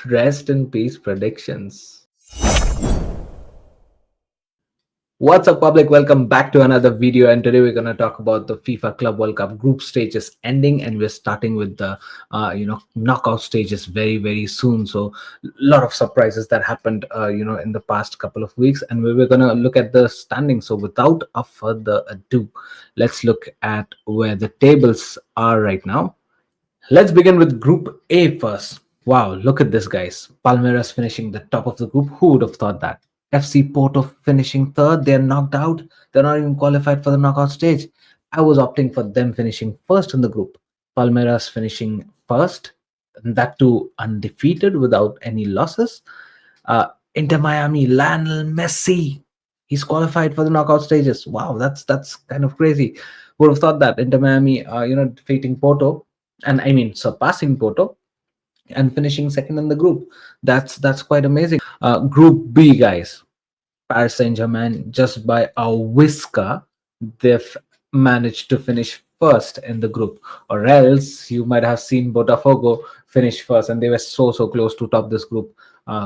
Rest in peace predictions. What's up, public? Welcome back to another video. And today we're going to talk about the FIFA Club World Cup group stages ending, and we're starting with the knockout stages very soon. So a lot of surprises that happened in the past couple of weeks, and we're going to look at the standings. So without a further ado, let's look at where the tables are right now. Let's begin with Group A first. Wow, look at this, guys. Palmeiras finishing the top of the group. Who would have thought that? FC Porto finishing third. They're knocked out. They're not even qualified for the knockout stage. I was opting for them finishing first in the group. Palmeiras finishing first, and that too undefeated without any losses. Inter Miami, Lionel Messi. He's qualified for the knockout stages. Wow, that's kind of crazy. Would have thought that Inter Miami, defeating Porto, and I mean surpassing Porto and finishing second in the group. That's quite amazing. Group B, guys. Paris Saint-Germain, just by a whisker, they've managed to finish first in the group. Or else you might have seen Botafogo finish first, and they were so close to top this group.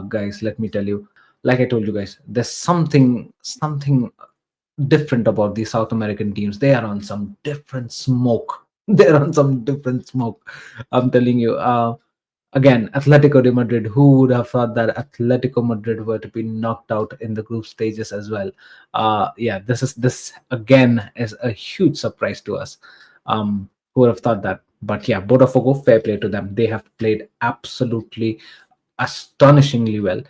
Guys, let me tell you, like I told you guys, there's something different about these South American teams. They are on some different smoke. They're on some different smoke. I'm telling you. Again, Atletico de Madrid. Who would have thought that Atletico Madrid were to be knocked out in the group stages as well? Yeah, this again is a huge surprise to us. Who would have thought that? But yeah, Botafogo, fair play to them. They have played absolutely astonishingly well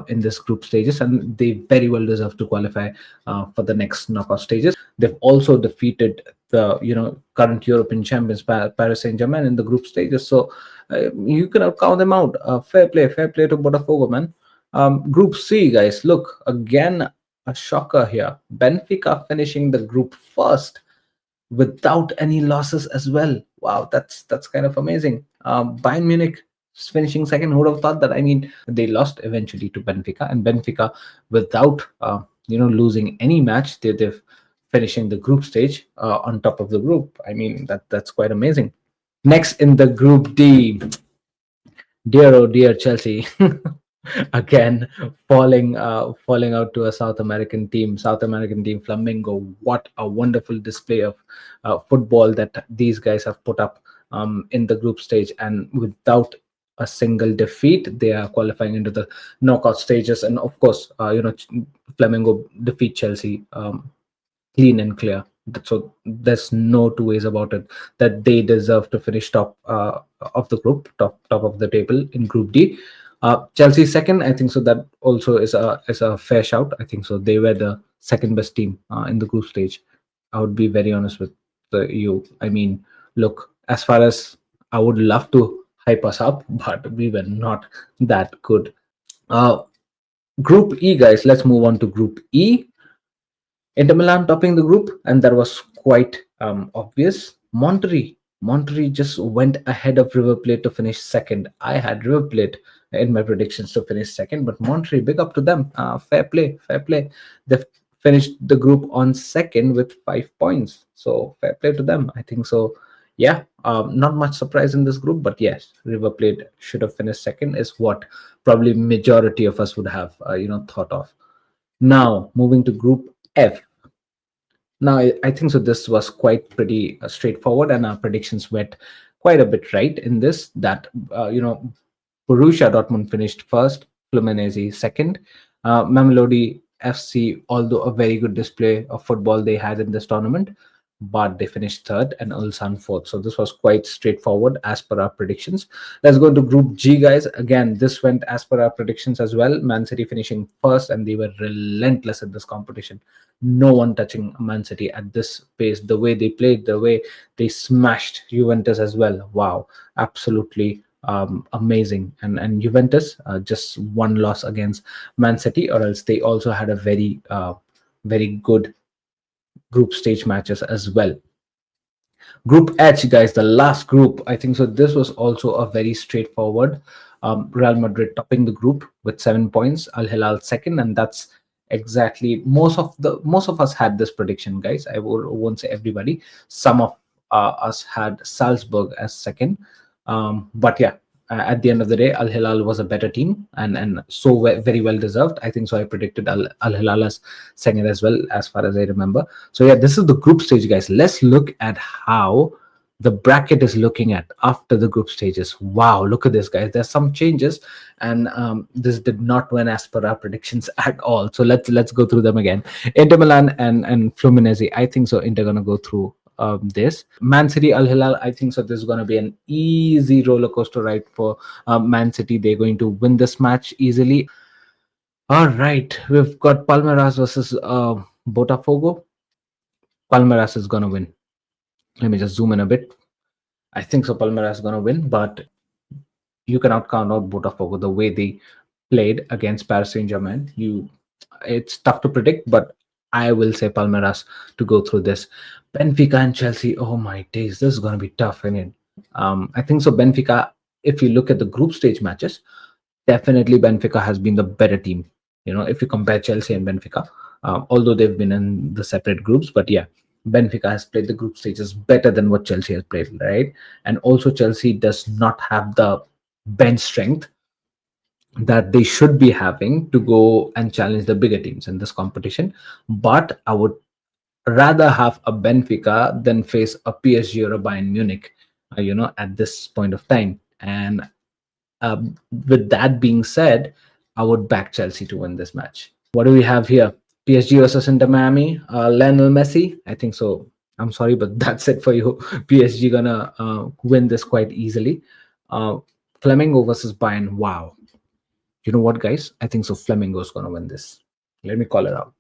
in this group stages, and they very well deserve to qualify for the next knockout stages. They've also defeated the current European champions Paris Saint-Germain in the group stages, so you cannot count them out. Fair play to Botafogo, man. Group C, guys, look again, a shocker here. Benfica finishing the group first without any losses as well. Wow, that's kind of amazing. Bayern Munich finishing second. Who would have thought that? I mean, they lost eventually to Benfica, and Benfica, without losing any match, they've finishing the group stage on top of the group. I mean, that's quite amazing. Next in the Group D, dear oh dear Chelsea. Again, falling out to a South American team, Flamengo. What a wonderful display of football that these guys have put up in the group stage, and without a single defeat, they are qualifying into the knockout stages. And of course, Flamengo defeat Chelsea clean and clear. So there's no two ways about it that they deserve to finish top of the group, top of the table in Group D. Chelsea second, I think so. That also is a fair shout. I think so. They were the second best team in the group stage. I would be very honest with you. I mean, look, as far as I would love to hype us up, but we were not that good. Group E, guys. Let's move on to Group E. Inter Milan topping the group, and that was quite obvious. Monterrey just went ahead of River Plate to finish second. I had River Plate in my predictions to finish second, but Monterrey, big up to them. Fair play. They've finished the group on second with 5 points. So fair play to them. I think so. Yeah, not much surprise in this group, but yes, River Plate should have finished second is what probably majority of us would have thought of. Now moving to Group F. Now, I think so. This was quite pretty straightforward, and our predictions went quite a bit right in this. That Borussia Dortmund finished first, Fluminense second, Mamelodi FC, although a very good display of football they had in this tournament, but they finished third, and Ulsan fourth. So this was quite straightforward as per our predictions. Let's go to Group G, guys. Again, this went as per our predictions as well. Man City finishing first, and they were relentless in this competition. No one touching Man City at this pace. The way they played, the way they smashed Juventus as well. Wow, absolutely amazing. And Juventus just one loss against Man City, or else they also had a very good group stage matches as well. Group H, guys, the last group. I think so. This was also a very straightforward. Real Madrid topping the group with 7 points. Al Hilal second, and that's exactly most of us had this prediction, guys. I won't say everybody. Some of us had Salzburg as second, but yeah, at the end of the day, Al Hilal was a better team, and so very well deserved. I think so. I predicted Al Hilal as second as well, as far as I remember. So yeah, this is the group stage, guys. Let's look at how the bracket is looking at after the group stages. Wow, look at this, guys. There's some changes, and this did not win as per our predictions at all. So let's go through them again. Inter Milan and Fluminense. I think so. Inter gonna go through this. Man City, Al Hilal. I think so. This is gonna be an easy roller coaster ride for Man City. They're going to win this match easily. All right, we've got Palmeiras versus Botafogo. Palmeiras is gonna win. Let me just zoom in a bit. I think so. Palmeiras is gonna win, but you cannot count out Botafogo the way they played against Paris Saint-Germain. It's tough to predict, but I will say Palmeiras to go through this. Benfica and Chelsea. Oh my days, this is going to be tough. I think so. Benfica, if you look at the group stage matches, definitely Benfica has been the better team. If you compare Chelsea and Benfica, although they've been in the separate groups, but yeah, Benfica has played the group stages better than what Chelsea has played, right? And also Chelsea does not have the bench strength that they should be having to go and challenge the bigger teams in this competition. But I would rather have a Benfica than face a PSG or a Bayern Munich, at this point of time. And with that being said, I would back Chelsea to win this match. What do we have here? PSG versus Inter Miami. Lionel Messi. I think so. I'm sorry, but that's it for you. PSG gonna win this quite easily. Flamengo versus Bayern. Wow. You know what, guys? I think so. Flamengo is gonna win this. Let me call it out.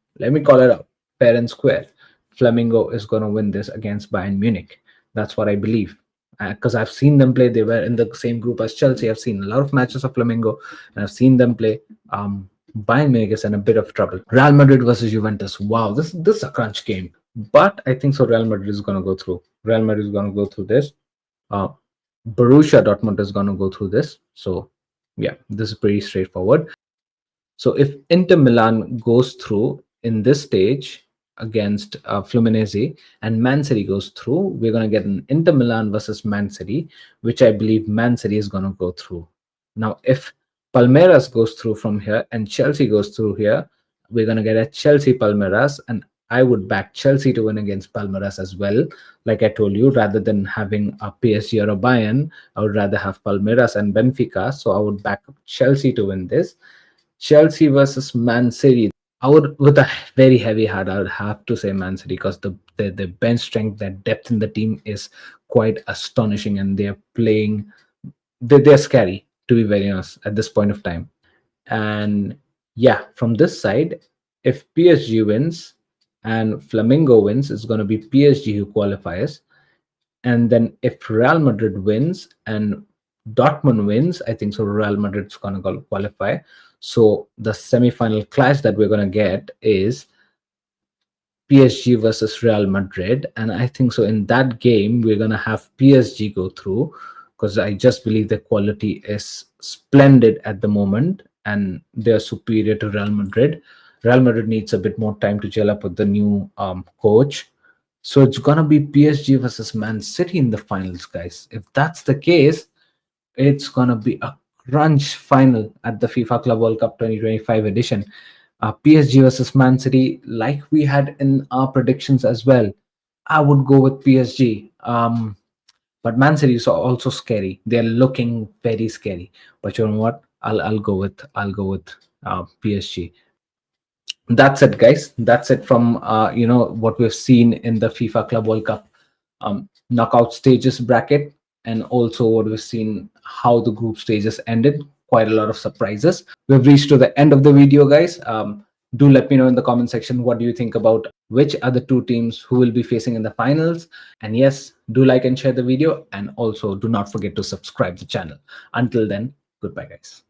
Fair and square. Flamengo is gonna win this against Bayern Munich. That's what I believe. Because I've seen them play. They were in the same group as Chelsea. I've seen a lot of matches of Flamengo, and I've seen them play. Bayern Munich is in a bit of trouble. Real Madrid versus Juventus. Wow, this is a crunch game. But I think so. Real Madrid is gonna go through. Real Madrid is gonna go through this. Borussia Dortmund is gonna go through this. So yeah, this is pretty straightforward. So if Inter Milan goes through in this stage against Fluminense and Man City goes through, we're going to get an Inter Milan versus Man City, which I believe Man City is going to go through. Now, if Palmeiras goes through from here and Chelsea goes through here, we're going to get a Chelsea Palmeiras, and I would back Chelsea to win against Palmeiras as well. Like I told you, rather than having a PSG or a Bayern, I would rather have Palmeiras and Benfica. So I would back up Chelsea to win this. Chelsea versus Man City. I would, with a very heavy heart, I would have to say Man City, because the bench strength, that depth in the team is quite astonishing, and they're playing. They're scary, to be very honest, at this point of time. And yeah, from this side, if PSG wins and Flamengo wins, it's going to be PSG who qualifies. And then if Real Madrid wins and Dortmund wins, I think so Real Madrid's going to qualify. So the semi-final clash that we're going to get is PSG versus Real Madrid. And I think so in that game, we're going to have PSG go through, because I just believe the quality is splendid at the moment and they're superior to Real Madrid. Real Madrid needs a bit more time to gel up with the new coach. So it's going to be PSG versus Man City in the finals, guys. If that's the case, it's going to be a crunch final at the FIFA Club World Cup 2025 edition. PSG versus Man City, like we had in our predictions as well. I would go with PSG. But Man City is also scary. They're looking very scary. But you know what? I'll go with PSG. That's it, guys. That's it from what we've seen in the FIFA Club World Cup knockout stages bracket, and also what we've seen how the group stages ended. Quite a lot of surprises. We've reached to the end of the video, guys. Do let me know in the comment section what do you think about which are the two teams who will be facing in the finals. And yes, do like and share the video, and also do not forget to subscribe the channel. Until then, goodbye, guys.